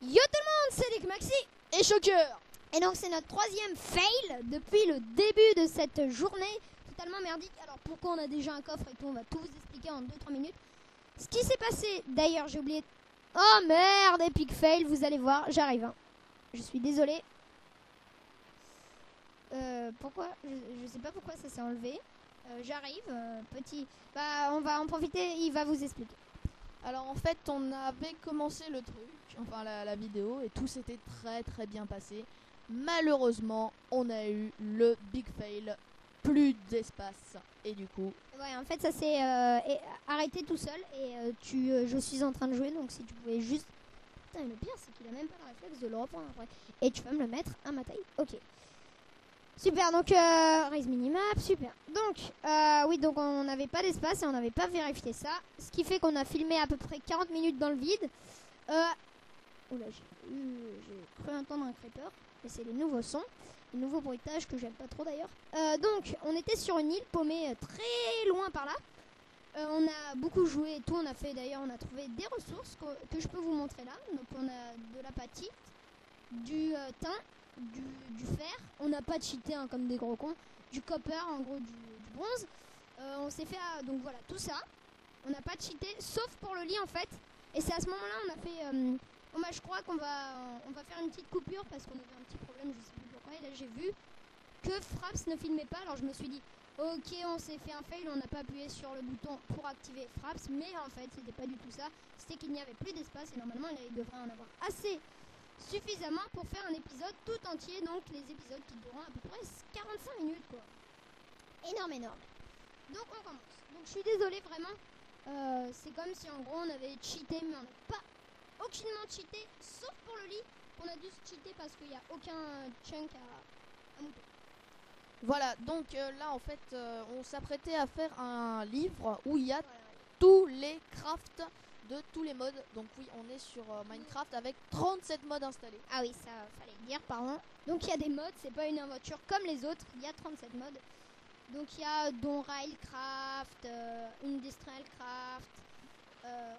Yo tout le monde, c'est Nick Maxi. Et Shocker. Et donc c'est notre troisième fail depuis le début de cette journée totalement merdique. Alors pourquoi on a déjà un coffre et tout, on va tout vous expliquer en 2-3 minutes. Ce qui s'est passé, d'ailleurs j'ai oublié. Oh merde, epic fail, vous allez voir, j'arrive. Hein. Je suis désolé. Pourquoi je sais pas pourquoi ça s'est enlevé. J'arrive, petit. Bah on va en profiter, il va vous expliquer. Alors en fait on avait commencé le truc, enfin la vidéo, et tout s'était très bien passé. Malheureusement on a eu le big fail, plus d'espace, et du coup... Ouais, en fait ça s'est arrêté tout seul et je suis en train de jouer, donc si tu pouvais juste... Putain, le pire c'est qu'il a même pas le réflexe de le reprendre après. Et tu vas me le mettre à ma taille, ok. Super, donc raise minimap, super. Donc, oui, donc on n'avait pas d'espace et on n'avait pas vérifié ça. Ce qui fait qu'on a filmé à peu près 40 minutes dans le vide. Oula, j'ai cru entendre un creeper. Et c'est les nouveaux sons, les nouveaux bruitages que j'aime pas trop d'ailleurs. Donc, on était sur une île paumée très loin par là. On a beaucoup joué et tout. On a fait d'ailleurs, on a trouvé des ressources que je peux vous montrer là. Donc, on a de l'apatite, du thym, du fer, on n'a pas cheaté hein, comme des gros cons, du copper, en gros du bronze. On s'est fait, donc voilà, tout ça. On n'a pas cheaté, sauf pour le lit en fait. Et c'est à ce moment-là, on a fait, bah, je crois qu'on va faire une petite coupure parce qu'on avait un petit problème, je sais plus pourquoi. Et là, j'ai vu que Fraps ne filmait pas, alors je me suis dit, ok, on s'est fait un fail, on n'a pas appuyé sur le bouton pour activer Fraps, mais en fait, c'était pas du tout ça. C'était qu'il n'y avait plus d'espace et normalement, il devrait en avoir assez. Suffisamment pour faire un épisode tout entier, donc les épisodes qui dureront à peu près 45 minutes quoi. Énorme. Donc on commence. Donc je suis désolée vraiment, c'est comme si en gros on avait cheaté, mais on n'a pas aucunement cheaté, sauf pour le lit, on a dû se cheater parce qu'il n'y a aucun chunk à mouton. Voilà, donc là en fait on s'apprêtait à faire un livre où il y a tous les crafts de tous les modes. Donc oui, on est sur Minecraft avec 37 modes installés. Ah oui, ça fallait le dire, pardon. Donc il y a des modes, c'est pas une aventure comme les autres, il y a 37 modes. Donc il y a dont Railcraft, Industrial Craft,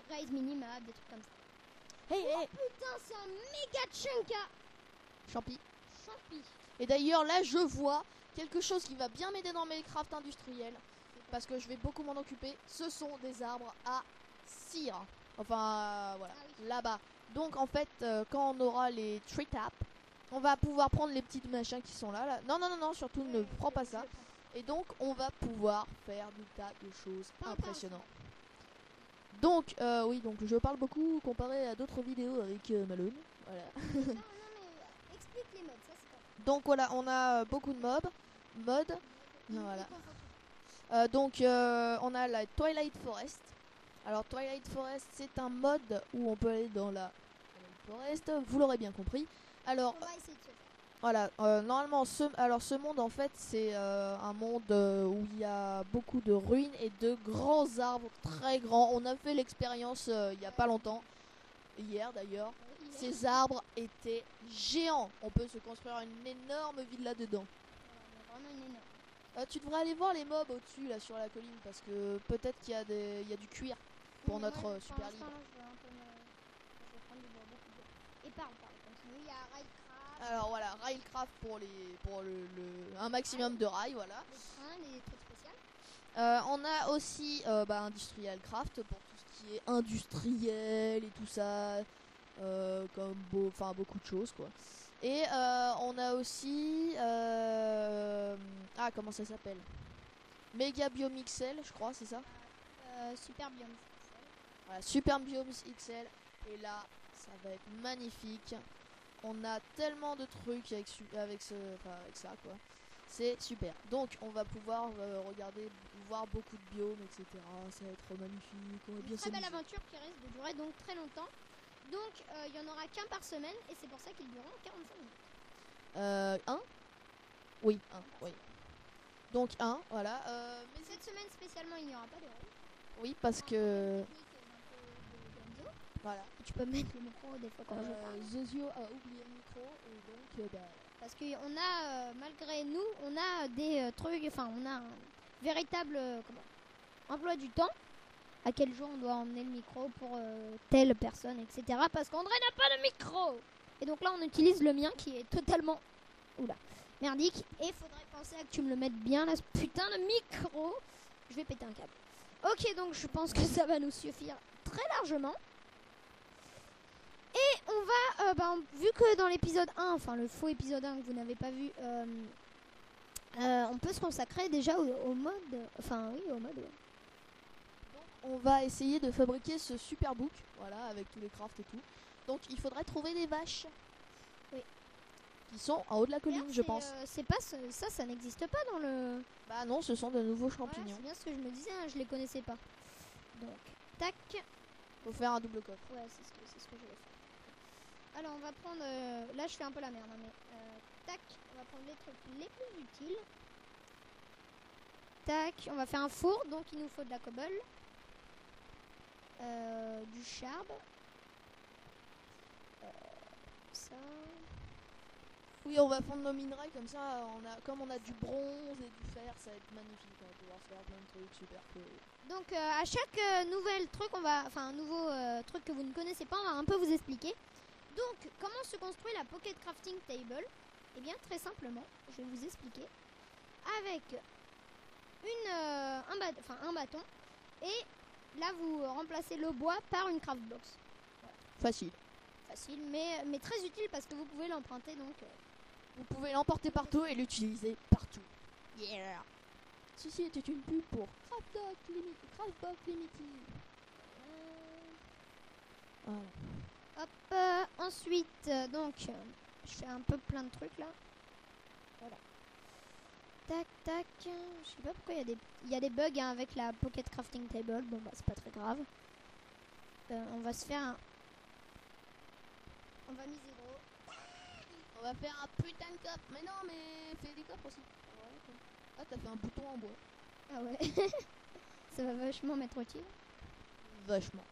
Raise Minimap, des trucs comme ça. Hey, oh putain, c'est un méga chunk à Champi. Champi. Et d'ailleurs là je vois quelque chose qui va bien m'aider dans mes crafts industriels, parce que je vais beaucoup m'en occuper. Ce sont des arbres à cire. Enfin voilà, ah oui. là-bas. Donc en fait quand on aura les tree taps, on va pouvoir prendre les petites machins qui sont là. Non, surtout ne prends pas ça. Et donc on va pouvoir faire des tas de choses impressionnantes. Donc oui, donc je parle beaucoup comparé à d'autres vidéos avec Malone. Voilà. non mais explique les modes, ça c'est pas. Donc voilà, on a beaucoup de modes. Voilà. Donc on a la Twilight Forest. Alors Twilight Forest, c'est un mode où on peut aller dans la Twilight Forest, vous l'aurez bien compris. Alors on va essayer de se faire. voilà, normalement ce monde en fait c'est un monde où il y a beaucoup de ruines et de grands arbres très grands. On a fait l'expérience il y a pas longtemps, hier d'ailleurs. Ces arbres étaient géants. On peut se construire une énorme villa dedans. Vraiment une énorme. Tu devrais aller voir les mobs au-dessus là sur la colline, parce que peut-être qu'il y a du cuir pour notre super livre. Et parle, continue. Il y a Railcraft. Alors voilà, Railcraft pour un maximum de rails, voilà. Les trains, les trucs spéciaux. On a aussi Industrial Craft pour tout ce qui est industriel et tout ça, comme beaucoup de choses quoi. Et on a aussi comment ça s'appelle, Mega Biome XL, je crois, c'est ça. Super Biomes XL. Voilà, Super Biomes XL. Et là, ça va être magnifique. On a tellement de trucs avec ça quoi. C'est super. Donc on va pouvoir voir beaucoup de biomes, etc. Ça va être magnifique. On va bien très belle s'amuser. aventure qui risque de durer donc très longtemps. Donc il n'y en aura qu'un par semaine et c'est pour ça qu'ils dureront 45 minutes. Un. Oui, un. Oui. Donc un, voilà. Mais cette semaine spécialement il n'y aura pas de règles. Oui, parce que voilà. Tu peux mettre le micro des fois quand je parle. Zozio a oublié le micro et donc parce qu'on a malgré nous on a des trucs, enfin on a un véritable emploi du temps. à quel jour on doit emmener le micro pour telle personne, etc. Parce qu'André n'a pas de micro. Et donc là, on utilise le mien qui est totalement merdique. Et faudrait penser à que tu me le mettes bien là, ce putain de micro. Je vais péter un câble. Ok, donc je pense que ça va nous suffire très largement. Et on va, vu que dans l'épisode 1, enfin le faux épisode 1 que vous n'avez pas vu, on peut se consacrer déjà au mode. Enfin, oui, au mode. On va essayer de fabriquer ce super book, voilà, avec tous les crafts et tout. Donc il faudrait trouver des vaches. Oui. Qui sont en haut de la colline, je pense. C'est pas ça n'existe pas dans le. Bah non, ce sont de nouveaux champignons. Voilà, c'est bien ce que je me disais, hein, je les connaissais pas. Donc, tac. Faut faire un double coffre. Ouais, c'est ce que je vais faire. Alors on va prendre. Là je fais un peu la merde, hein, mais tac, on va prendre les trucs les plus utiles. Tac, on va faire un four, donc il nous faut de la cobble. Du charbe. Ça. Oui, on va fondre nos minerais comme ça. Comme on a du bronze et du fer, ça va être magnifique. On va pouvoir faire plein de trucs super cool. Donc à chaque nouvel truc, un nouveau truc que vous ne connaissez pas, on va un peu vous expliquer. Donc comment se construit la Pocket Crafting Table? Eh bien très simplement, je vais vous expliquer. Avec un bâton et là vous remplacez le bois par une craft box. Voilà. Facile, mais très utile parce que vous pouvez l'emprunter donc. Vous pouvez l'emporter partout et l'utiliser partout. Yeah. Ceci était une pub pour Craftbox Limited. Voilà. Hop, ensuite, donc, je fais un peu plein de trucs là. Voilà. Tac, tac. Je sais pas pourquoi il y a des bugs hein, avec la Pocket Crafting Table. Bon, bah, c'est pas très grave. On va se faire un. On va miser gros. On va faire un putain de coffre. Mais non, mais fais des coffres aussi. Ah, t'as fait un bouton en bois. Ah ouais. Ça va vachement m'être utile. Vachement.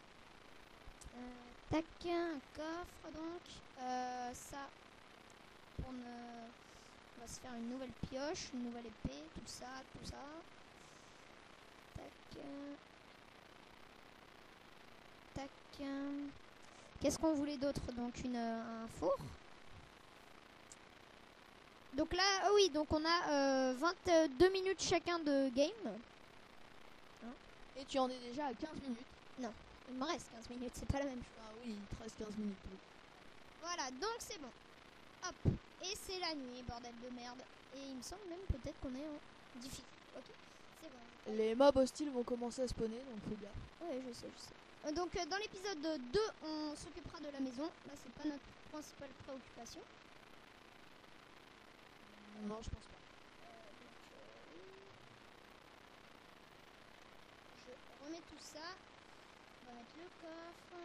Tac, un coffre donc. Ça. On va se faire une nouvelle pioche, une nouvelle épée, tout ça. Tac. Tac. Qu'est-ce qu'on voulait d'autre? Donc un four. Donc là, oui, donc on a 22 minutes chacun de game. Hein? Et tu en es déjà à 15 minutes. Non, il me reste 15 minutes, c'est pas la même chose. Ah oui, il te reste 15 minutes. Voilà, donc c'est bon. Hop, et c'est la nuit, bordel de merde. Et il me semble même peut-être qu'on est en difficile. Ok, c'est bon. Les mobs hostiles vont commencer à spawner, donc faut gaffe. Ouais, je sais. Donc dans l'épisode 2, on s'occupera de la maison. Là, c'est pas notre principale préoccupation. Non, je pense pas. Je remets tout ça. On va mettre le coffre.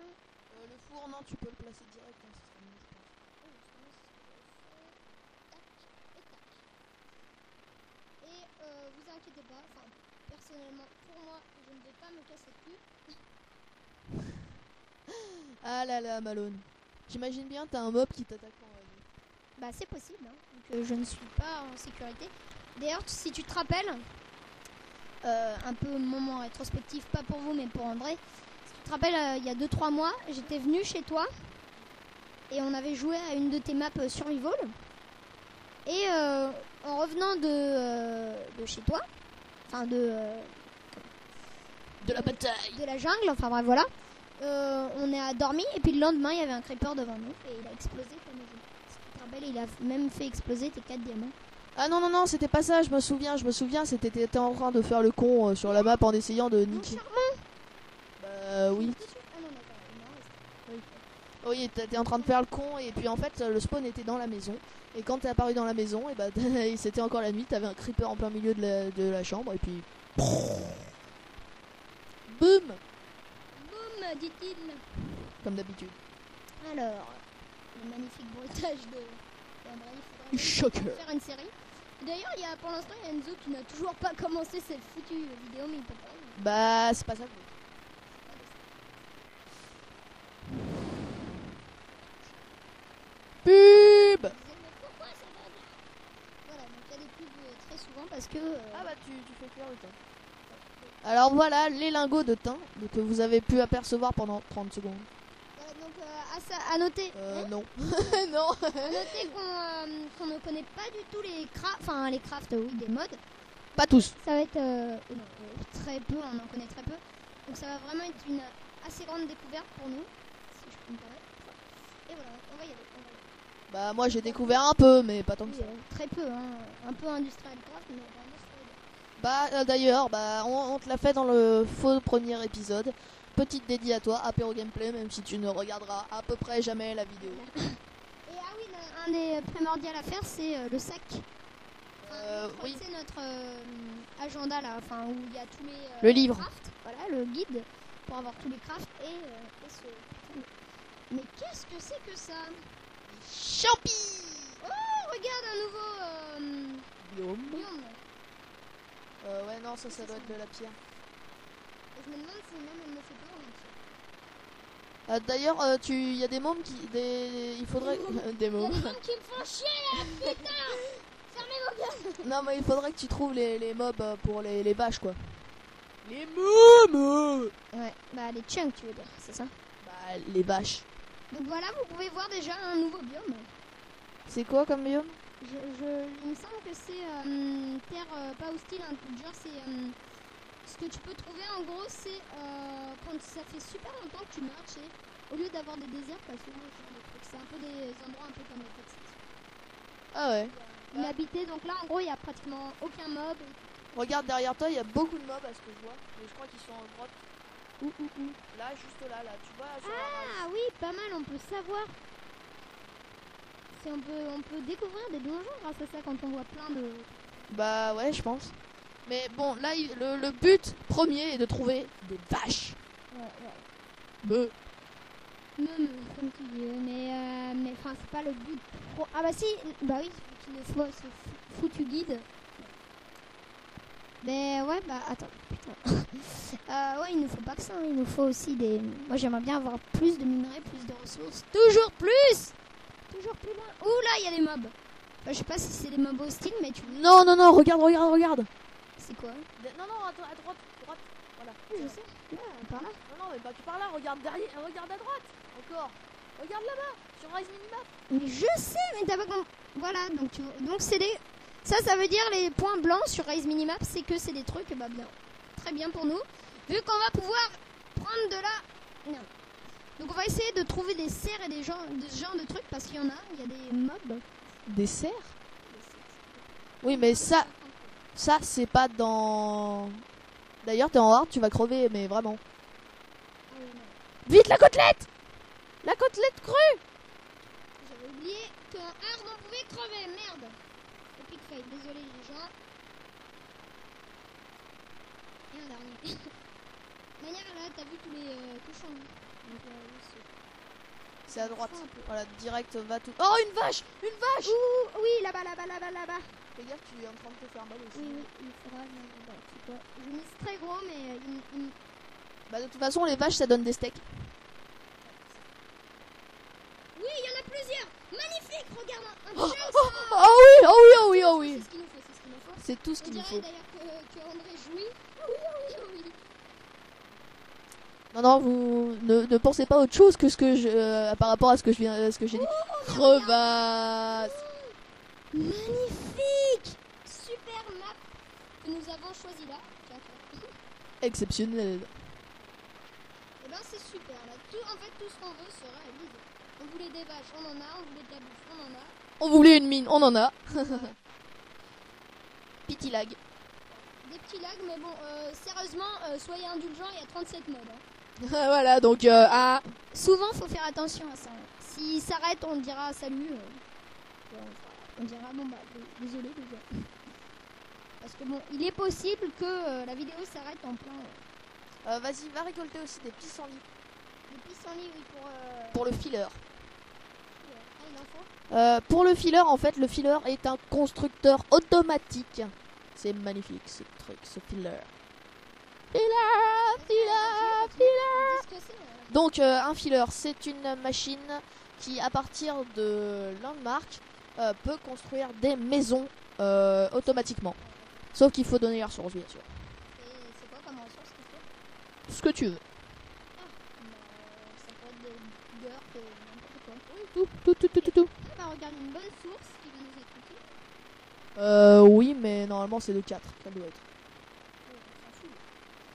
Le four, non, tu peux le placer direct. Hein, ça sera mieux, je pense. Tac et tac. Et vous inquiétez pas. Enfin, personnellement, pour moi, je ne vais pas me casser le cul. Ah là là, Malone. J'imagine bien, t'as un mob qui t'attaque en ligne. Bah, c'est possible. Hein. Donc, je ne suis pas en sécurité. D'ailleurs, si tu te rappelles, un peu moment rétrospectif, pas pour vous, mais pour André. Si tu te rappelles, il y a 2-3 mois, j'étais venue chez toi et on avait joué à une de tes maps Survival. Et en revenant de chez toi, enfin de la bataille, de la jungle, enfin bref, voilà. On a dormi et puis le lendemain, il y avait un creeper devant nous et il a explosé ta maison. Si tu te rappelles, il a même fait exploser tes 4 diamants. Ah non, c'était pas ça, je me souviens, t'étais en train de faire le con sur la map en essayant de niquer. Bah oui. Oui, t'étais en train de faire le con et puis en fait le spawn était dans la maison. Et quand t'es apparu dans la maison, et bah c'était encore la nuit, t'avais un creeper en plein milieu de la chambre et puis... Boum. Boum, dit-il. Comme d'habitude. Alors, le magnifique bruitage de... Il faudra faire une série. D'ailleurs, pour l'instant, il y a Enzo qui n'a toujours pas commencé cette foutue vidéo, mais il peut pas. Bah, c'est pas ça. Pub. Pourquoi ça va bien? Voilà, donc il y a des pubs très souvent parce que... Ah bah tu fais clair le temps. Alors voilà les lingots de thym que vous avez pu apercevoir pendant 30 secondes. Donc à noter. Non. Non. À noter qu'on ne connaît pas du tout les crafts, enfin les crafts, oui, des modes. Pas tous. Ça va être très peu, on en connaît très peu. Donc ça va vraiment être une assez grande découverte pour nous, si je peux me permettre. Et voilà, on va y aller. Bah moi j'ai découvert un peu, mais pas tant que Oui, ça. très peu, hein. Un peu industrial craft, mais vraiment très Bah d'ailleurs, bah on te l'a fait dans le faux premier épisode. Petite dédiée à toi, apéro gameplay, même si tu ne regarderas à peu près jamais la vidéo. Et ah oui, un des primordiaux à faire, c'est le sac. Oui. C'est notre agenda là, enfin où il y a tous les Le livre. crafts, voilà, le guide pour avoir tous les crafts et ce. Mais qu'est-ce que c'est que ça? Champi. Oh, regarde un nouveau biome. Ouais non, ça doit être de la pierre. Et je me demande si même elle me fait peur. D'ailleurs, il y a des mômes il faudrait des mômes. Il y a des mômes qui me font chier là, putain. Fermez vos gueules. Non mais il faudrait que tu trouves les mobs pour les vaches quoi. Les mômes. Ouais, bah les chunks tu veux dire, c'est ça? Bah les vaches. Donc voilà, vous pouvez voir déjà un nouveau biome. C'est quoi comme biome? Il me semble que c'est terre pas hostile, un truc genre c'est ce que tu peux trouver en gros c'est quand ça fait super longtemps que tu marches et au lieu d'avoir des déserts, parce que moi ce genre de trucs, c'est un peu des endroits un peu comme les Texas. Ah ouais. Inhabité, donc là en gros il y a pratiquement aucun mob. Regarde derrière toi, il y a beaucoup de mobs à ce que je vois. Mais je crois qu'ils sont en grotte. Là, juste là, tu vois. Sur Ah oui, pas mal, on peut savoir. On peut découvrir des donjons grâce à ça quand on voit plein de... Bah ouais, je pense. Mais bon, là, le but premier est de trouver des vaches. Ouais. Comme tu dis, mais enfin c'est pas le but pro... Ah bah si, bah oui, il nous faut ce foutu guide. Mais ouais, bah attends, putain. Ouais, il nous faut pas que ça, hein. Il nous faut aussi des... Moi j'aimerais bien avoir plus de minerais, plus de ressources. Toujours plus. Toujours plus loin. Ouh là, il y a des mobs. Enfin, je sais pas si c'est des mobs hostiles, mais tu... Non, regarde. C'est quoi? Non, à droite. Voilà. Je sais, là, par là. Non, mais pas que par là, regarde derrière, regarde à droite. Encore. Regarde là-bas, sur Rise Minimap. Mais je sais, mais t'as pas compris. Voilà, donc c'est des... Ça veut dire les points blancs sur Rise Minimap, c'est que c'est des trucs, bah bien. Très bien pour nous. Vu qu'on va pouvoir prendre de la... Non. Donc on va essayer de trouver des cerfs et de ce genre de trucs, parce qu'il y en a, il y a des mobs. Des cerfs? Oui, mais ça c'est pas dans... D'ailleurs, t'es en hard, tu vas crever, mais vraiment. Vite, la côtelette! La côtelette crue! J'avais oublié qu'en hard on pouvait crever, merde. Epic fail, désolé les gens. Et un dernier. De manière là, t'as vu tous les cochons. Donc, c'est à droite. Voilà, direct, va tout... Oh, une vache! Une vache! Ouh, oui, là-bas. Fais gaffe, tu es en train de te faire mal aussi. Oui, il faudra... c'est quoi? Je mise très gros, mais... Bah de toute façon, les vaches, ça donne des steaks. Oui, il y en a plusieurs. Magnifique, regarde un Oh, chunk, oh, ça. oh oui. C'est ce qu'il nous faut, C'est tout ce qu'il nous On faut. dirait d'ailleurs que André jouit. Oui. Non, vous ne pensez pas autre chose que ce que je... par rapport à ce que j'ai dit. Crevasse. Magnifique. Super map que nous avons choisi là. Exceptionnel. Et ben c'est super là. En fait tout ce qu'on veut sera réalisé. On voulait des vaches, on en a. On voulait de la bouffe, on en a. On voulait une mine, on en a. Petit lag. Des petits lags, mais bon, sérieusement, soyez indulgents, il y a 37 modes. Hein. Voilà, donc Souvent, faut faire attention à ça. S'il s'arrête, on dira salut. On dira bon bah désolé les gars. Parce que bon, il est possible que la vidéo s'arrête en plein. vas-y, va récolter aussi des pissenlits. Des pissenlits, oui, pour le filler. Ah, il en faut. Pour le filler, en fait, le filler est un constructeur automatique. C'est magnifique ce truc, ce filler. Filler. Donc un filler, c'est une machine qui, à partir de landmark, peut construire des maisons automatiquement. Sauf qu'il faut donner la ressource, bien sûr. C'est quoi comme ressource? tout ce que tu veux. Ça peut être des beurres, n'importe quoi. Oui, tout. On va regarder une bonne source qui va nous être utile. Oui, mais normalement c'est de 4 qu'elle doit être.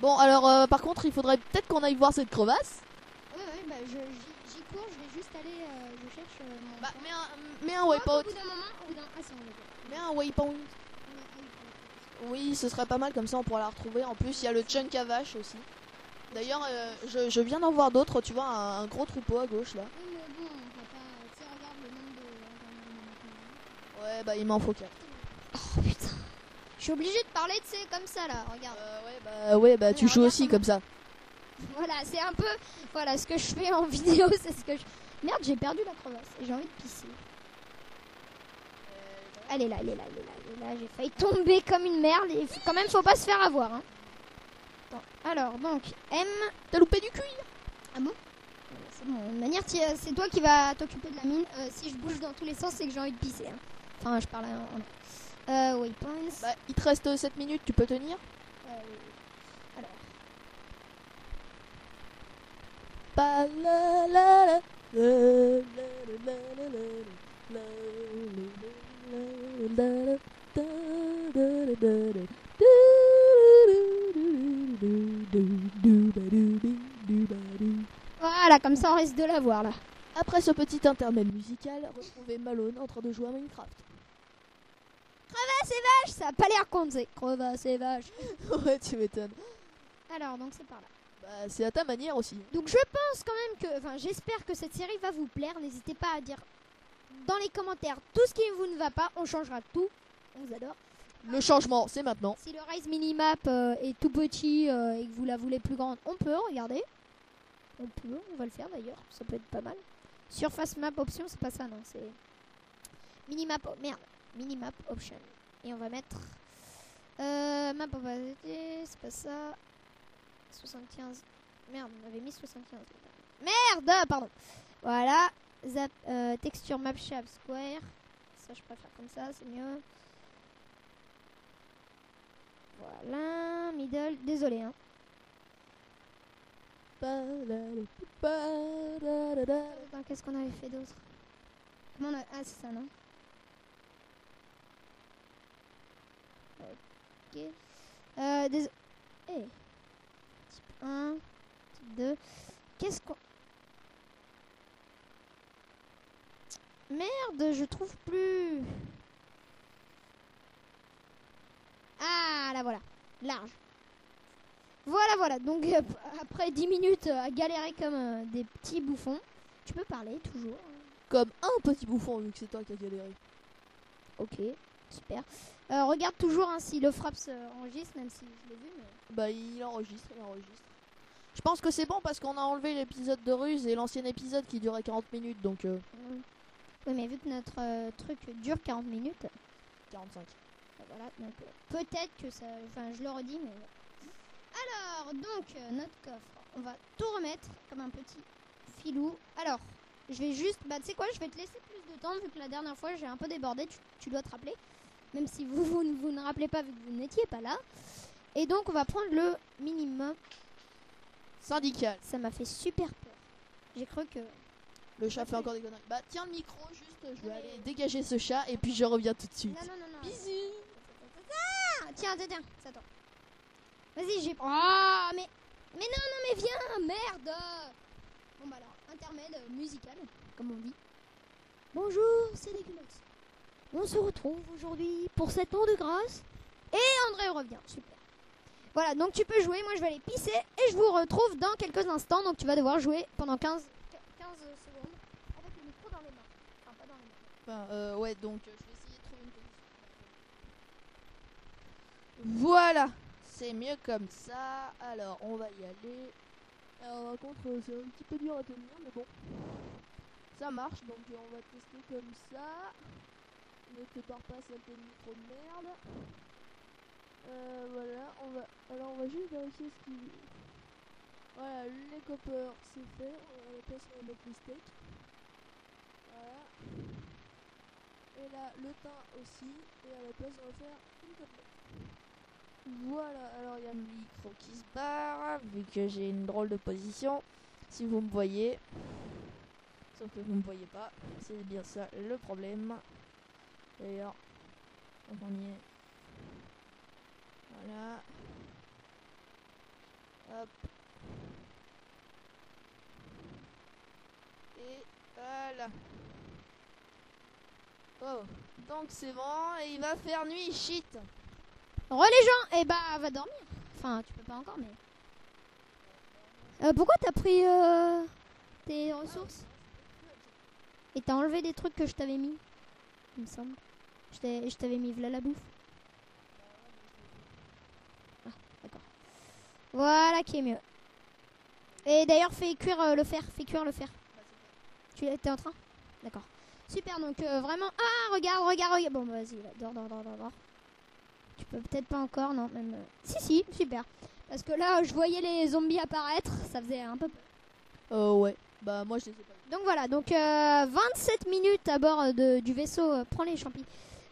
Bon, alors par contre, il faudrait peut-être qu'on aille voir cette crevasse. Ouais, bah j'y cours, je vais juste aller, je cherche mon Bah, point. mets un Au waypoint. bout d'un moment, au bout d'un... Ah, c'est on l'a fait. Mets un waypoint. Oui, ce serait pas mal, comme ça on pourra la retrouver. En plus, il y a le chunk à vache aussi. D'ailleurs, je viens d'en voir d'autres, tu vois, un gros troupeau à gauche là. Oui, mais bon, on va pas... Tu sais, regarde le nombre de... Ouais, bah il m'en faut 4. Oh putain. Je suis obligée de parler, tu sais, comme ça là, regarde. Ouais, bah tu Allez, joues regarde aussi comment- comme ça. Voilà, c'est un peu... Voilà, ce que je fais en vidéo, c'est ce que je... Merde, j'ai perdu la crevasse et j'ai envie de pisser. Elle est là, elle est là, elle est là, elle est là. J'ai failli tomber comme une merde et quand même, faut pas se faire avoir. Hein. Attends, alors, donc, M... T'as loupé du cuir. Ah bon? C'est bon, de manière, c'est toi qui vas t'occuper de la mine. Si je bouge dans tous les sens, c'est que j'ai envie de pisser. Hein. Enfin, je parle en... waypoints. Bah, il te reste 7 minutes, tu peux tenir. Oui. Alors, Pa la la la, la la la la la la la, da da da da da, du ba du bi, du ba du. voilà, comme ça, on risque de la voir là. Après ce petit intermède musical, retrouvez Malone en train de jouer à Minecraft. Crevasse et vache, ça a pas l'air con, c'est crevasse et vache. Ouais, tu m'étonnes. Alors, donc c'est par là. Bah, c'est à ta manière aussi. Donc je pense quand même que, enfin j'espère que cette série va vous plaire. N'hésitez pas à dire dans les commentaires tout ce qui vous ne va pas. On changera tout. On vous adore. Le changement, c'est maintenant. Si le Rise Minimap est tout petit et que vous la voulez plus grande, on peut, regardez. On va le faire d'ailleurs. Ça peut être pas mal. Surface Map Option, c'est pas ça, non. C'est Minimap, merde. Minimap Option. Et on va mettre Map Opacity, c'est pas ça. 75. Merde, on avait mis 75. Merde, pardon. Voilà. Zap, texture map shape square. Ça, je préfère comme ça, c'est mieux. Voilà. Middle. Désolé, hein. Attends, qu'est-ce qu'on avait fait d'autre? Comment on a... Ah, c'est ça, non? Ok. Désolé. Hey. Type 1, type 2. Qu'est-ce qu'on... Merde, je trouve plus. Ah, là voilà. Large. Voilà. Donc, après 10 minutes à galérer comme des petits bouffons, tu peux parler toujours. Comme un petit bouffon, vu que c'est toi qui as galéré. Ok, super. Regarde toujours hein, si le Fraps enregistre, même si je l'ai vu. Mais... Bah, il enregistre. Je pense que c'est bon parce qu'on a enlevé l'épisode de Ruse et l'ancien épisode qui durait 40 minutes, donc... Oui, mais vu que notre truc dure 40 minutes... 45. Voilà, donc peut-être que ça... Enfin, je le redis, mais... Alors, donc, notre coffre. On va tout remettre comme un petit filou. Alors, je vais juste... Bah, tu sais quoi, je vais te laisser plus de temps, vu que la dernière fois, j'ai un peu débordé. Tu dois te rappeler. Même si vous ne rappelez pas, vu que vous n'étiez pas là. Et donc, on va prendre le minimum. Syndical. Ça m'a fait super peur. J'ai cru que... Le chat fait encore des conneries. Bah, tiens le micro, juste, je vais aller dégager ce chat et puis je reviens tout de suite. Non. Bisous. Ah, tiens, c'est à toi. Vas-y, j'ai... Oh, mais non, mais viens, merde. Bon, bah alors, intermède musical, comme on dit. Bonjour, c'est Legumox. On se retrouve aujourd'hui pour 7 ans de grâce. Et André revient, super. Voilà, donc tu peux jouer, moi je vais aller pisser et je vous retrouve dans quelques instants. Donc tu vas devoir jouer pendant 15 secondes avec le micro dans les mains. Enfin, pas dans les mains. Enfin, ouais, donc je vais essayer de trouver une position. Voilà, c'est mieux comme ça. Alors, on va y aller. Alors, par contre, c'est un petit peu dur à tenir, mais bon. Ça marche, donc on va tester comme ça. Ne te pars pas, saleté de micro de merde. Voilà, on va juste vérifier ce qui... Voilà, les coppers, c'est fait. On va passer à mettre les steaks. Voilà. Et là, le thym aussi. Et à la place, on va faire une côtelette. Voilà, alors il y a le micro qui se barre, vu que j'ai une drôle de position. Si vous me voyez, sauf que vous me voyez pas, c'est bien ça le problème. D'ailleurs, donc on y est. Voilà. Hop. Et voilà. Oh, donc c'est bon, et il va faire nuit, shit. Re les gens, et bah va dormir. Enfin, tu peux pas encore, mais. Pourquoi t'as pris tes ressources? Et t'as enlevé des trucs que je t'avais mis, il me semble. Je t'avais mis v'là la bouffe. Ah, d'accord. Voilà qui est mieux. Et d'ailleurs, fais cuire le fer. Fais cuire le fer. Tu es en train? D'accord. Super, donc vraiment. Ah, regarde. Bon, bah, vas-y, dors. Tu peux peut-être pas encore, non, même. Si, super. Parce que là, je voyais les zombies apparaître, ça faisait un peu peur. Ouais, bah moi je les ai pas vus. Donc voilà, donc 27 minutes à bord du vaisseau. Prends les champis.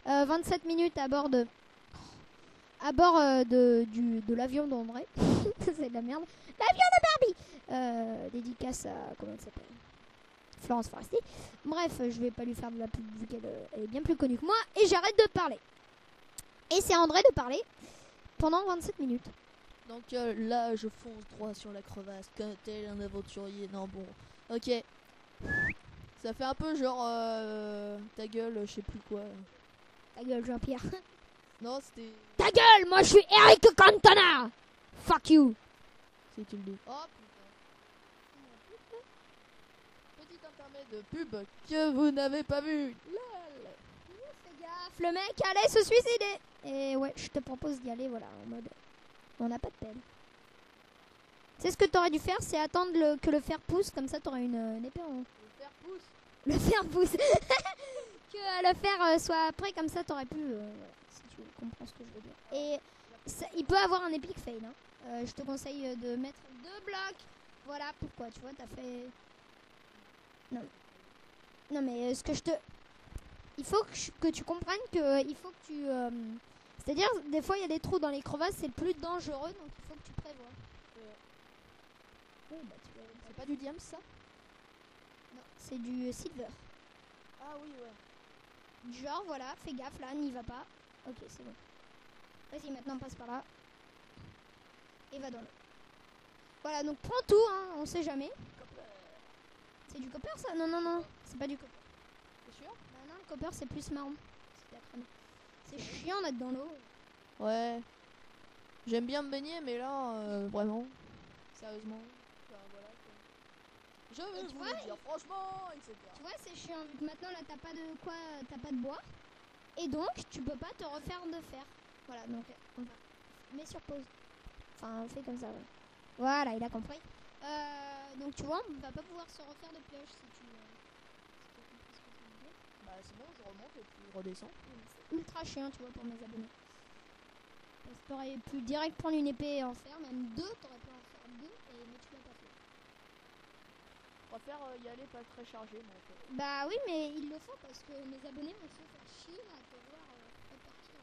27 minutes à bord de l'avion d'André. C'est de la merde. L'avion de Barbie. Dédicace à comment elle s'appelle, Florence Foresti. Bref, je vais pas lui faire de la pub vu qu'elle est bien plus connue que moi. Et j'arrête de parler. Et c'est à André de parler pendant 27 minutes. Donc là, je fonce droit sur la crevasse, comme tel un aventurier. Non, bon, ok. Ça fait un peu genre ta gueule, je sais plus quoi. Ta gueule, Jean-Pierre. Non, c'était. Ta gueule, moi je suis Eric Cantona. Fuck you. Si tu le dis. Oh putain. Petit intermède de pub que vous n'avez pas vu. Lol. Fais gaffe, le mec allait se suicider. Et ouais, je te propose d'y aller, voilà, en mode. On n'a pas de peine. Tu sais ce que t'aurais dû faire, c'est attendre que le fer pousse, comme ça t'aurais une épée en. Le fer pousse. Le fer pousse. Que le fer soit prêt, comme ça t'aurais pu. Voilà, si tu comprends ce que je veux dire. Et ça, il peut avoir un epic fail. Hein. Je te conseille de mettre 2 blocs. Voilà pourquoi, tu vois, t'as fait. Non mais ce que je te. Il faut que tu comprennes que il faut que tu. C'est-à-dire, des fois il y a des trous dans les crevasses, c'est le plus dangereux, donc il faut que tu prévois. Oui, bah tu vois. C'est pas du diamant ça? Non, c'est du silver. Ah oui, ouais. Genre, voilà, fais gaffe là, n'y va pas. Ok, c'est bon. Vas-y, maintenant passe par là. Et va dans l'eau. Voilà, donc prends tout, hein, on sait jamais. C'est du copper ça? Non, c'est pas du copper. C'est sûr? Bah non, le copper c'est plus marron. C'est chiant d'être dans l'eau. Ouais. J'aime bien me baigner, mais là, vraiment, sérieusement, enfin, voilà. Je veux vous le dire franchement, etc. Tu vois, c'est chiant vu que maintenant là t'as pas de bois. Et donc tu peux pas te refaire de fer. Voilà, donc on va. Mets sur pause. Enfin, on fait comme ça, ouais. Voilà, il a compris. Donc tu vois, on va pas pouvoir se refaire de pioche si tu. Bah c'est bon, je remonte et puis je redescends. C'est ultra chiant, tu vois, pour mes abonnés. Parce que t'aurais pu direct prendre une épée et en faire, même 2, t'aurais pu en faire 2, mais tu l'as pas fait. On va faire y aller pas très chargé, mais en fait. Bah oui, mais ils le font parce que mes abonnés vont se faire chier à te voir repartir.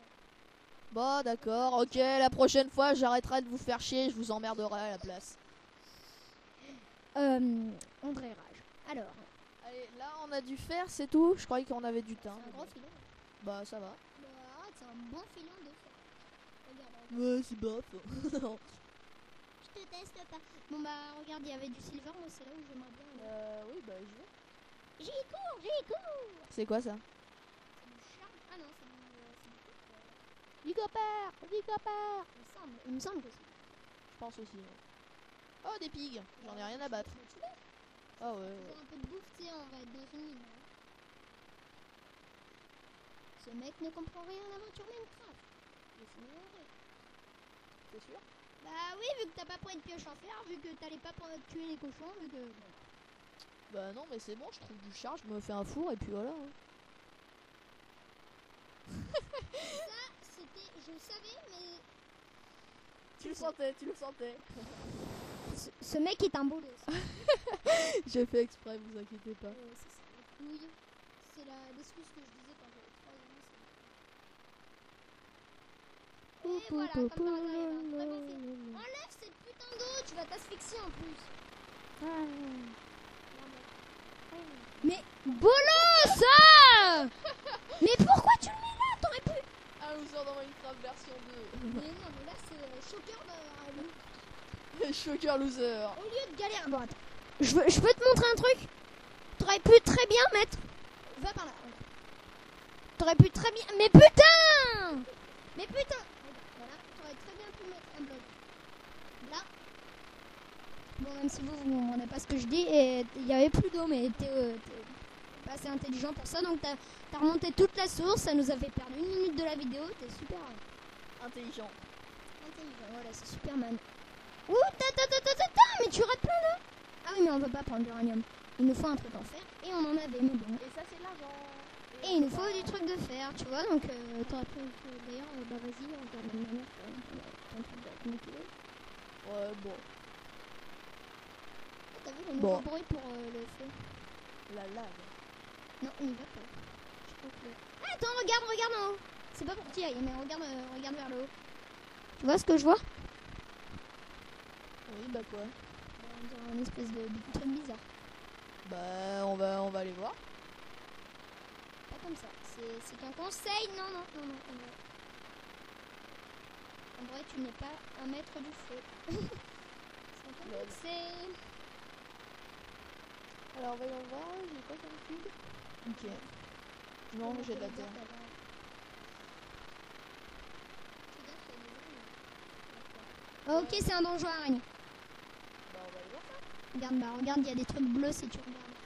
Bon, d'accord, ok, la prochaine fois j'arrêterai de vous faire chier, je vous emmerderai à la place. André Rage. Alors. Allez, là on a du fer, c'est tout. Je croyais qu'on avait du thym. C'est un gros filon. Bah ça va. Bah arrête, c'est un bon filon de fer. Regarde. Ouais, c'est bof. Non. Je te teste pas. Bon bah regarde, il y avait du silver, moi c'est là où j'aimerais bien. Oui, bah je vais. J'y cours. C'est quoi ça? C'est du charme. Ah non, c'est Du copper. Il me semble que c'est. Je pense aussi. Ouais. Oh, des pigs. J'en ai rien à battre. Ah ouais. Pour un peu de bouffe, tu sais, on va être dans une mine. Hein. Ce mec ne comprend rien à l'aventure Minecraft. C'est sûr? Bah oui, vu que t'as pas pris de pioche en fer, vu que t'allais pas tuer les cochons, vu que. Bah non, mais c'est bon, je trouve du char, je me fais un four et puis voilà. Hein. Ça, c'était. Je le savais, mais. Tu le sentais. Ce mec est un bolos. J'ai fait exprès, vous inquiétez pas. C'est ça, la couille. C'est l'excuse que je disais quand j'avais 3 ans. Et voilà, comme par hasard, il y a un très bon film. Enlève cette putain d'eau, tu vas t'asphyxier en plus. Mais bolos ça. Mais pourquoi tu le mets là? T'aurais pu. Un loser dans Minecraft version 2. Mais non, mais là c'est choqueur de... Shocker loser. Au lieu de galère... Bon, attends. Je peux te montrer un truc. T'aurais pu très bien mettre... Va par là. T'aurais pu très bien... Mais putain. Mais putain. Voilà, t'aurais très bien pu mettre un bloc. Là. Bon, même si vous ne rendez pas ce que je dis, et il n'y avait plus d'eau, mais t'es pas assez intelligent pour ça, donc t'as remonté toute la source, ça nous a fait perdre 1 minute de la vidéo, t'es super Intelligent. voilà, c'est Superman. Ouh, mais tu rates plein là. Ah oui, mais on va pas prendre l'uranium. Il nous faut un truc en fer, et on en avait, mais bon. Et ça, c'est de l'argent. Et il nous faut du truc de fer, tu vois, donc t'aurais pu... D'ailleurs, bah vas-y, regarde ma manière, ton truc de météo. Ouais, bon. T'as vu le nouveau bruit pour le feu? La lave. Non, on y va pas. Je crois que... Ah, attends, regarde en haut. C'est pas pour que tu y ailles, mais regarde vers le haut. Tu vois ce que je vois? Oui, bah quoi? On dirait une espèce de truc bizarre. Bah, on va aller voir. Pas comme ça. C'est qu'un conseil. Non. En vrai, tu n'es pas un maître du feu. C'est... Alors, voyons voir. J'ai quoi comme cube? Ok. Non, j'ai de la terre. Ok, c'est un donjon araignée. Bah, on va aller voir ça. Regarde, il y a des trucs bleus si tu regardes.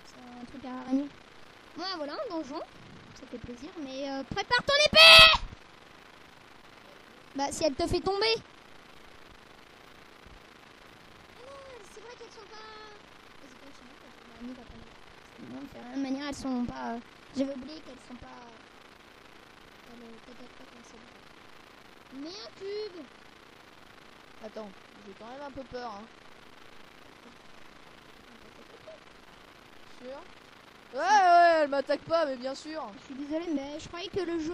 C'est un truc à araignée. Ouais, voilà, un donjon. Ça fait plaisir, mais prépare ton épée! Bah, si elle te fait tomber. Ah non, c'est vrai qu'elles sont pas... Vas-y, continue. Non, de toute manière, elles sont pas... J'avais oublié qu'elles sont pas... Peut-être pas comme ça. Mais un cube! Attends, j'ai quand même un peu peur, hein. Sûr? Ouais, elle m'attaque pas, mais bien sûr. Je suis désolée, mais je croyais que le jeu...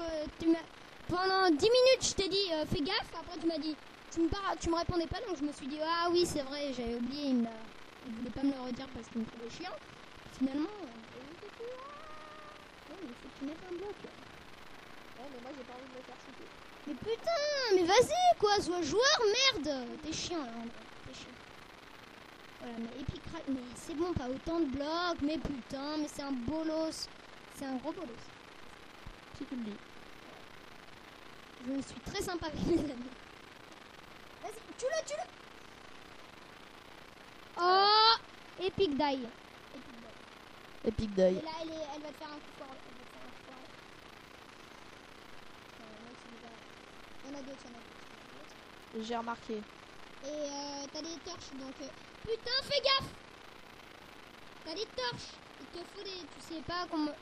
Pendant 10 minutes, je t'ai dit, fais gaffe. Après, tu m'as dit... Tu me répondais pas, donc je me suis dit, ah oui, c'est vrai, j'avais oublié. Il voulait pas me le redire parce qu'il me trouvait chiant. Finalement... Ouais, mais il faut que tu mettes un bloc. Ouais, mais moi, j'ai pas envie de me faire shooter. Mais putain, mais vas-y, quoi, sois joueur, merde. T'es chiant, là, André. T'es chiant. Voilà, mais Epic Crack, mais c'est bon, pas autant de blocs, mais putain, mais c'est un bolos. C'est un gros bolos. Si tu le dis. Je suis très sympa avec mes amis. Vas-y, tue-le. Oh, Epic Die. Epic Die. Et là, elle va te faire un coup fort. Il y en a d'autres. J'ai remarqué. Et t'as des torches, donc... Putain, fais gaffe! T'as des torches. Il te faut des... Tu sais pas comment...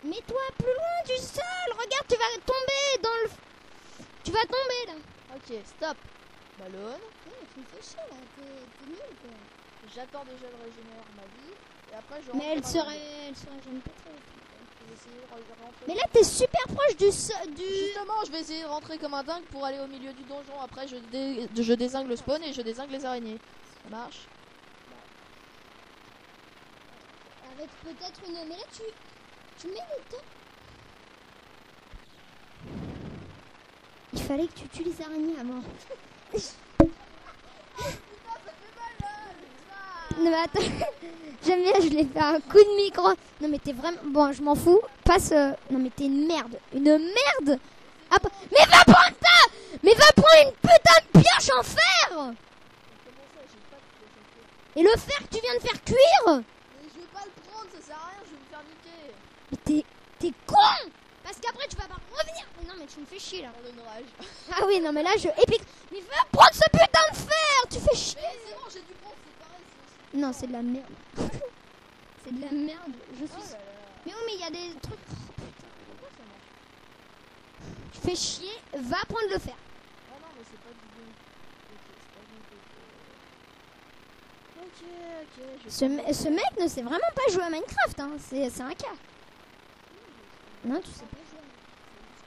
Mets-toi plus loin du sol. Regarde, tu vas tomber dans le... Tu vas tomber, là. Ok, stop. Ballon. Tu me fais chier, là. T'es nul, quoi. J'attends déjà de régénérer ma vie. Et après, je Mais elle rentre serait... J'aime pas trop. Je vais essayer de rentrer. Mais là, t'es super proche du... Justement, je vais essayer de rentrer comme un dingue pour aller au milieu du donjon. Après, je dézingue le spawn et je dézingue les araignées. Ça marche? Avec peut-être une... Mais là, tu mets le temps. Il fallait que tu tues les araignées avant. Non mais attends, j'aime bien, je l'ai fait un coup de micro. Non mais t'es vraiment... Bon, je m'en fous. Passe... Non mais t'es une merde. Une merde. Ah, mais va prendre ta... Mais va prendre une putain de pioche en fer. Et le fer que tu viens de faire cuire. Mais je vais pas le prendre, ça sert à rien, je vais me faire niquer. Mais t'es con. Parce qu'après tu vas pas revenir. Non mais tu me fais chier là. On donne rage. Ah oui, non mais là je épique. Mais va prendre ce putain de fer. Tu fais chier. Mais c'est bon, j'ai dû prendre, c'est pareil. Non, c'est de la merde. C'est de la merde. Je suis... Oh là là. Mais oui, mais il y a des trucs... Oh, putain, pourquoi ça marche? Tu fais chier, va prendre le fer. Ah non, mais c'est pas du bon. Ok, c'est pas du tout. Ok. Ce mec ne sait vraiment pas jouer à Minecraft, hein. C'est un cas. Non, tu sais pas jouer.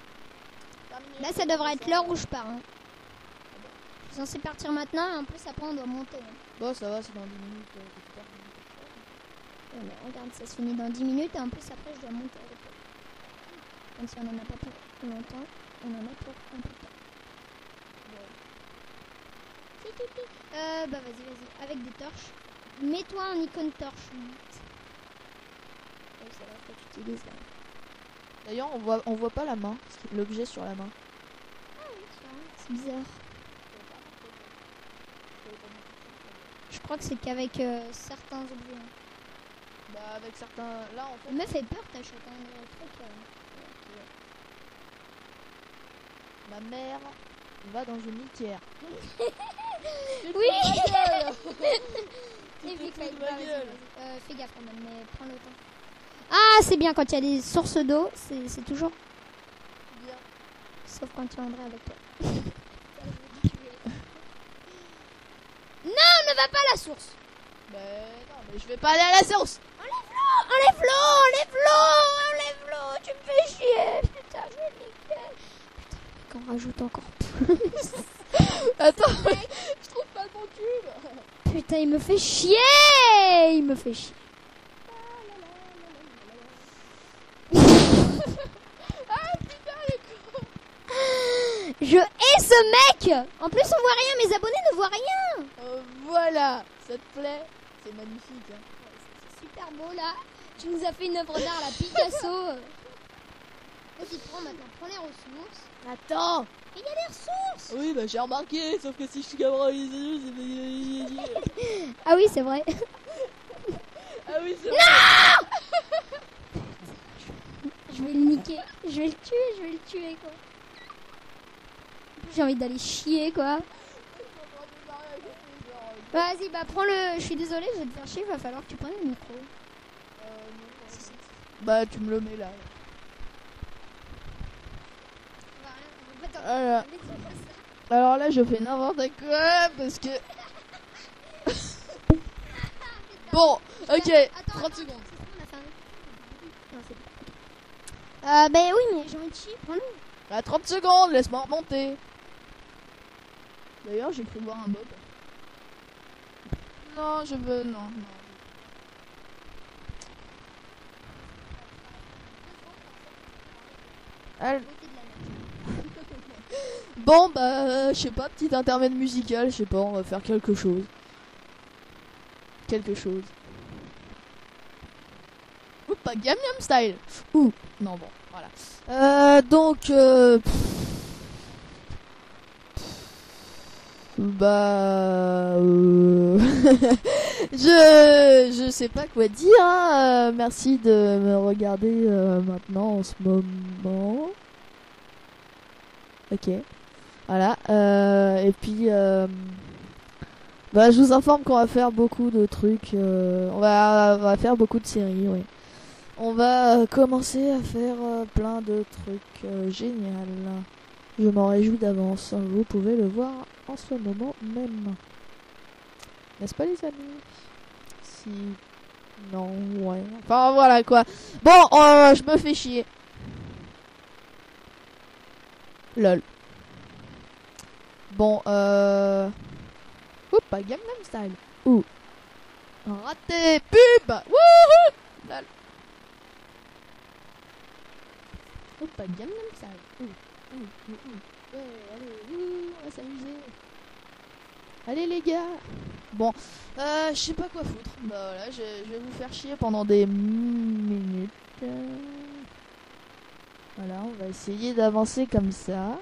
Là, ça devrait être l'heure où je pars. Hein. Je suis censé partir maintenant et en plus, après, on doit monter. Hein. Bon, ça va, c'est dans 10 minutes. Ouais, mais regarde, ça se finit dans 10 minutes et en plus, après, je dois monter avec eux. Même si on en a pas pour longtemps, on en a pour un peu de temps. Bah, vas-y. Avec des torches. Mets-toi en icône torche 8. C'est là que tu utilises là. D'ailleurs, on voit pas la main, l'objet sur la main. Ah oui, c'est bizarre. Je crois que c'est qu'avec certains objets. Hein. Bah, avec certains. Là, en fait. Elle m'a fait peur, t'as chopé un truc. Ma mère va dans une litière. Oui. Fais gaffe quand même, mais prends le temps. Ah, c'est bien quand il y a des sources d'eau, c'est toujours bien. Sauf quand tu André avec toi. Non, ne va pas à la source. Mais non, mais je vais pas aller à la source. Enlève-l'eau, tu me fais chier. Putain, je vais niquer. Putain, qu'on rajoute encore plus. Attends, je trouve pas le bon cube. Putain, il me fait chier. Ah putain, il est con. Je hais ce mec. En plus, on voit rien, mes abonnés ne voient rien. Voilà, ça te plaît? C'est magnifique. Hein. Ouais, c'est super beau là. Tu nous as fait une œuvre d'art, la Picasso. Vas-y, prends les ressources. Attends. Il y a des ressources. Oui, bah j'ai remarqué, sauf que si je suis caméra Ah oui, c'est vrai. Ah oui, c'est vrai. Non. Je vais le niquer. Je vais le tuer quoi. J'ai envie d'aller chier quoi. Vas-y, bah prends-le. Je suis désolée, je vais te faire chier. Il va falloir que tu prennes le micro. Bah, tu me le mets là. Voilà. Alors là, je fais n'importe quoi parce que. Bon, ok, Attends, 30 secondes. Ben oui, mais j'ai envie de chier. Prends-le. Bah, 30 secondes, laisse-moi remonter. D'ailleurs, j'ai cru voir un mob. Non, je veux. Non. Bon, bah, je sais pas, petit intermède musical, je sais pas, on va faire quelque chose. Ouh, pas Gangnam Style. Ouh, non, bon, voilà. Donc, bah, je sais pas quoi dire. Hein. Merci de me regarder maintenant en ce moment. Ok. Voilà. Et puis, bah, je vous informe qu'on va faire beaucoup de trucs. On va faire beaucoup de séries, oui. On va commencer à faire plein de trucs génial. Je m'en réjouis d'avance. Vous pouvez le voir en ce moment même. N'est-ce pas, les amis? Si. Non, ouais. Enfin, voilà quoi. Bon, je me fais chier. Lol. Bon, oups, pas Gangnam Style. Ouh. Raté. Pub. Wouhou. Lol. Oups, pas Gangnam Style. Ouh. Ouais, allez, on va s'amuser. Allez les gars. Bon, je sais pas quoi foutre. Bah voilà, je vais vous faire chier pendant des minutes. Voilà, on va essayer d'avancer comme ça.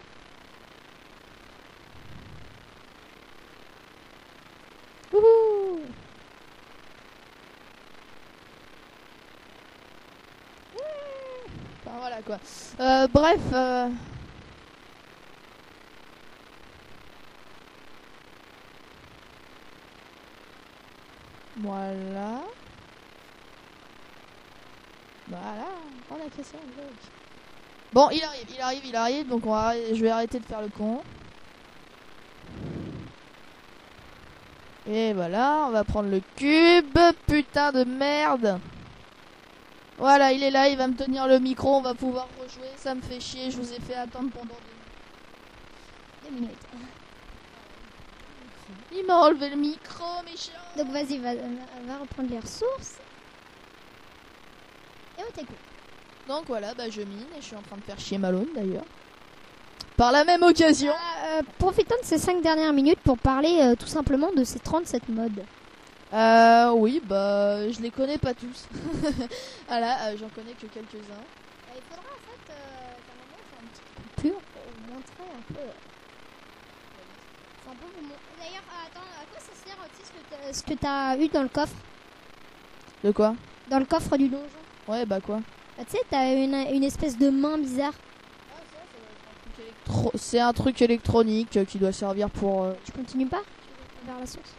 Wouhou! Enfin voilà quoi. Bref. Voilà. Voilà, on a cassé un bloc. Bon, il arrive, donc je vais arrêter de faire le con. Et voilà, on va prendre le cube, putain de merde. Voilà, il est là, il va me tenir le micro, on va pouvoir rejouer, ça me fait chier, je vous ai fait attendre pendant des 2 minutes. Il m'a enlevé le micro, méchant. Donc vas-y, va reprendre les ressources. Et on t'écoute. Donc voilà, bah je mine et je suis en train de faire chier Malone d'ailleurs. Par la même occasion. Profitons de ces 5 dernières minutes pour parler tout simplement de ces 37 modes. Oui, bah je les connais pas tous. Voilà, j'en connais que quelques-uns. Il faudra en fait qu'à un moment faire une petite coupure pour vous montrer un peu. D'ailleurs, attends, à quoi ça sert ce que t'as eu dans le coffre? De quoi? Dans le coffre du donjon. Ouais, bah quoi? Bah, tu sais, t'as une espèce de main bizarre. C'est un truc électronique qui doit servir pour... Tu continues pas vers la source?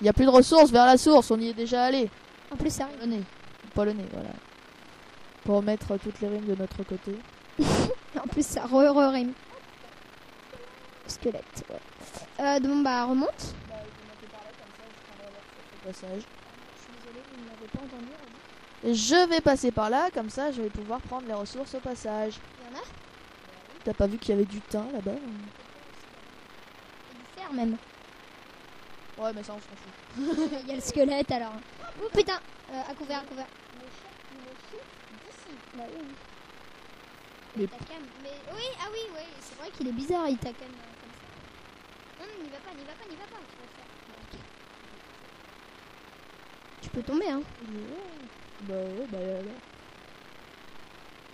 Il n'y a plus de ressources vers la source, on y est déjà allé. En plus, ça arrive. Polonais, voilà. Pour mettre toutes les rimes de notre côté. En plus, ça rime. Squelette, ouais. Bon, bah, remonte. Passage. Je suis désolée, vous ne m'avez pas entendu. Je vais passer par là, comme ça je vais pouvoir prendre les ressources au passage. Il y en a? T'as pas vu qu'il y avait du thym là-bas? Et du fer même. Ouais, mais ça on s'en fout. Il y a le squelette alors. Oh putain, à couvert, à couvert. Bah oui. Mais... Mais oui, ah oui, ouais, c'est vrai qu'il est bizarre, il t'a comme ça. Non, n'y va pas, n'y va pas, n'y va pas. Tu vas faire. Okay. Tu peux tomber, hein. Bah ouais, bah alors.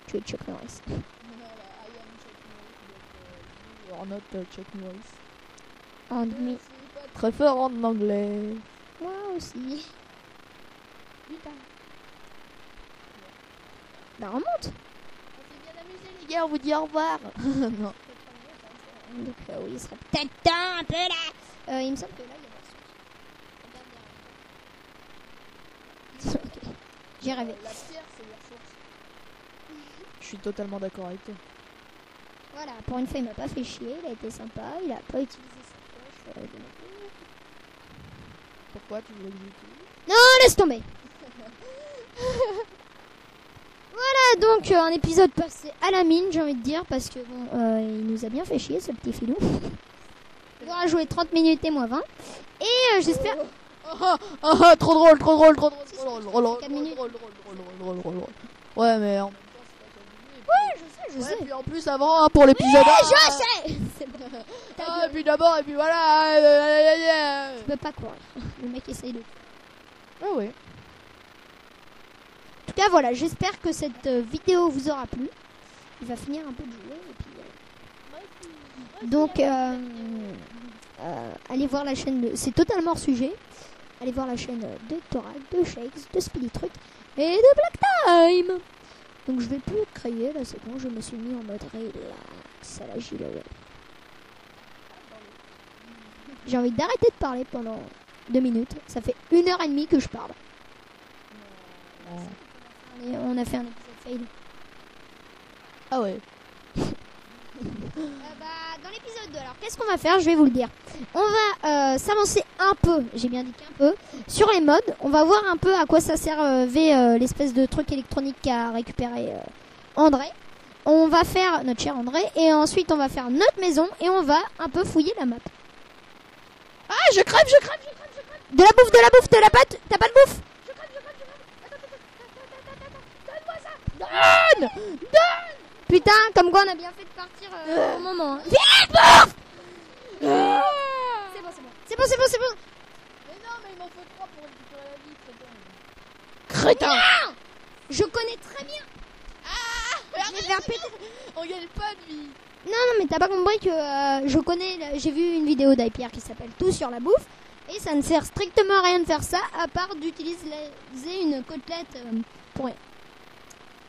Tu es Chuck Norris. You're not Chuck Norris. En demi. Très fort en anglais. Moi aussi. Putain. Bah remonte. On s'est bien amusé les gars, on vous dit au revoir. Non. Donc oui, il serait peut-être temps un peu là. Il me semble que là, il y a la source. Ok. J'ai rêvé. La pierre, c'est la source. Je suis totalement d'accord avec toi. Voilà, pour une fois, il m'a pas fait chier, il a été sympa, il a pas utilisé sa flèche. Pourquoi tu voulais que j'utilise? Non, laisse tomber. Voilà, donc un épisode passé à la mine, j'ai envie de dire, parce que bon, il nous a bien fait chier, ce petit filou. Il aura joué 30 minutes et moi 20. Et j'espère... Trop drôle, trop drôle, trop drôle, trop drôle, 4 minutes. drôle. Ouais, mais en même temps, c'est pas 4 minutes. Ouais, je sais. Et puis en plus, avant, pour l'épisode 1. Je sais. C'est bon. Et puis d'abord, et puis voilà. Tu peux pas courir. Le mec essaye de... Ah ouais. En tout cas, voilà, j'espère que cette vidéo vous aura plu. Il va finir un peu de jouer. Et puis, donc, allez voir la chaîne de... C'est totalement hors sujet. Allez voir la chaîne de Thorac, de Shakes, de Speedy Truc et de Black Time. Donc je vais plus créer, là c'est bon, je me suis mis en mode relax à la gilet. J'ai envie d'arrêter de parler pendant 2 minutes. Ça fait 1h30 que je parle. On a fait un épisode fail. Ah ouais. Dans l'épisode 2, alors qu'est-ce qu'on va faire? Je vais vous le dire. On va s'avancer un peu, j'ai bien dit qu'un peu, sur les modes. On va voir un peu à quoi ça servait l'espèce de truc électronique qu'a récupéré André. On va faire notre cher André et ensuite on va faire notre maison et on va un peu fouiller la map. Ah, je crève. De la bouffe, de la pâte. T'as pas de bouffe? Donne. Putain, comme quoi on a bien fait de partir au moment. Hein. Viens, bouffe. C'est bon. Mais non, mais il m'en faut 3 pour récupérer la vie, crétin. Non, je connais très bien. Je vais faire péter. On gagne pas de vie. Non, mais t'as pas compris que je connais. J'ai vu une vidéo d'Hyper qui s'appelle Tout sur la bouffe. Et ça ne sert strictement à rien de faire ça, à part d'utiliser une côtelette pour rien.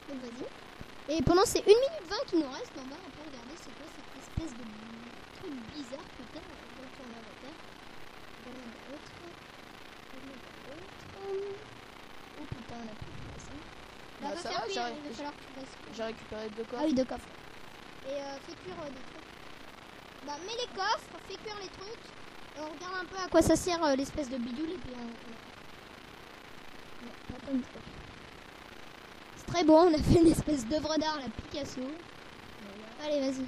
Donc vas-y. Et pendant ces 1 minute 20 qui nous reste, on va un peu regarder c'est quoi cette espèce de truc bizarre que t'as dans ton avatar. Oh putain, on a plus de place. Bah, ça va, j'ai récupéré 2 coffres. Ah oui, 2 coffres. Et fais cuire des trucs. Bah, mets les coffres, fais cuire les trucs. Et on regarde un peu à quoi ça sert l'espèce de bidule. Et puis on... Non, pas comme ça. C'est très bon, on a fait une espèce d'œuvre d'art, la Picasso. Voilà. Allez, vas-y.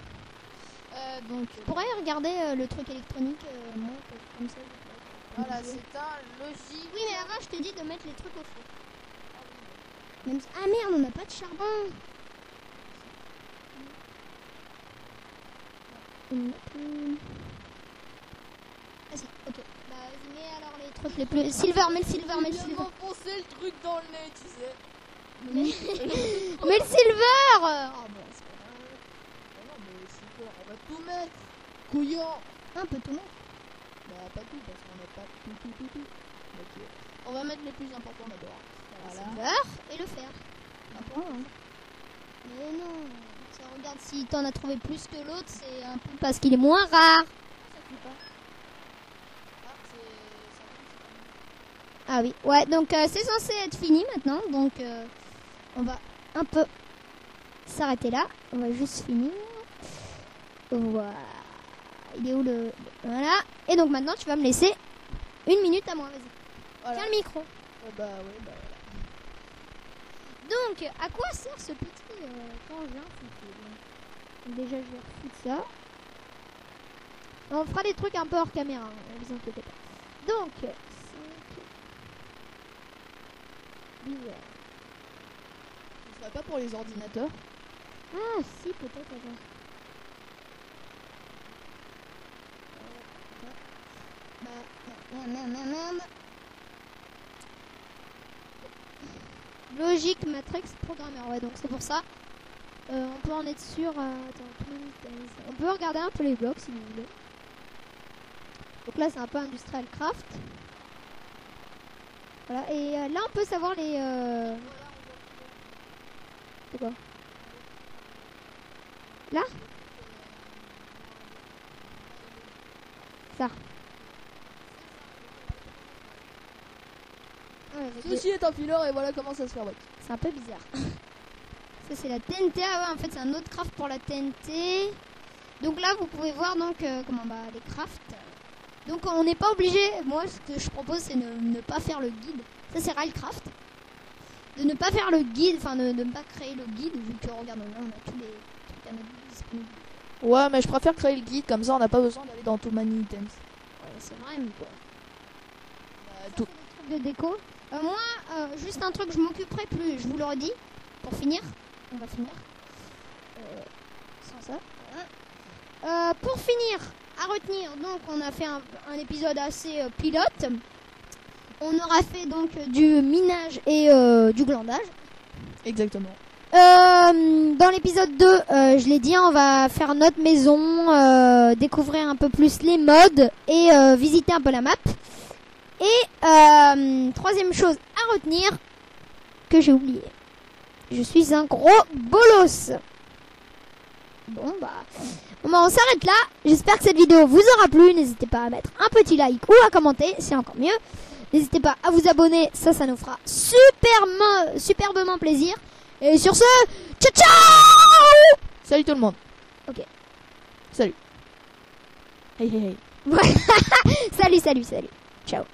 Donc tu pourrais regarder le truc électronique, comme ça. Voilà, c'est un logique. Oui, mais avant, je te dis de mettre les trucs au feu. Ah merde, on n'a pas de charbon. Ah si, ok. Bah, vas-y, mets alors les trucs les plus... Silver, mets le silver, mets le Il silver. m'a enfoncé le truc dans le nez, tu sais. Mets le silver. Oh bon, c'est pas grave. Non, mais c'est quoi? On va tout mettre. Couillon. Un peu tout mettre. Bah, pas tout, parce qu'on n'a pas tout. Ok. On va mettre les plus importants d'abord. Le Voilà. silver et le fer. Un point, hein. Mais non. Ça, regarde, si t'en as trouvé plus que l'autre, c'est un peu parce qu'il est moins rare. Ça cuit pas. Ah, Ah oui, ouais, donc c'est censé être fini maintenant, donc on va un peu s'arrêter là, on va juste finir. Voilà, il est où le... Voilà, et donc maintenant tu vas me laisser 1 minute à moi, vas-y. voilà. Tiens le micro. Bah ouais, bah Donc, à quoi sert ce petit engin foutu? Donc, déjà, je vais refoutre ça. On fera des trucs un peu hors caméra, ne vous inquiétez pas. Donc, 5... Bizarre. Ce serait pas pour les ordinateurs? Ah, si, peut-être, attends. Merde. Logique Matrix Programmer, ouais, donc c'est pour ça. On peut en être sûr. Attends, on peut regarder un peu les blocs si vous voulez. Donc là, c'est un peu Industrial Craft. Voilà, et là, on peut savoir les. C'est quoi? Là? Ça. Ceci est un fileur et voilà comment ça se fabrique. C'est un peu bizarre. Ça c'est la TNT. Ah ouais, en fait c'est un autre craft pour la TNT. Donc là vous pouvez voir donc comment bah les crafts. Donc on n'est pas obligé. Moi ce que je propose c'est ne pas faire le guide. Ça c'est Railcraft. De ne pas faire le guide, enfin de ne pas créer le guide vu que regarde là on a tous les trucs à mettre disponibles. Ouais, mais je préfère créer le guide comme ça on n'a pas besoin d'aller dans Too Many Items. Ouais c'est vrai mais quoi. Tout. Des trucs de déco. Moi, juste un truc, je m'occuperai plus, je vous le redis, pour finir, on va finir, sans ça, voilà. Pour finir, à retenir, donc on a fait un épisode assez pilote, on aura fait donc du minage et du glandage. Exactement. Dans l'épisode 2, je l'ai dit, on va faire notre maison, découvrir un peu plus les mods et visiter un peu la map. Et troisième chose à retenir que j'ai oublié. Je suis un gros bolos. Bon bah on s'arrête là. J'espère que cette vidéo vous aura plu. N'hésitez pas à mettre un petit like ou à commenter, c'est encore mieux. N'hésitez pas à vous abonner, ça nous fera superbement plaisir. Et sur ce, ciao ciao. Salut tout le monde. Ok. Salut. Hey hey hey. Voilà. Salut. Ciao.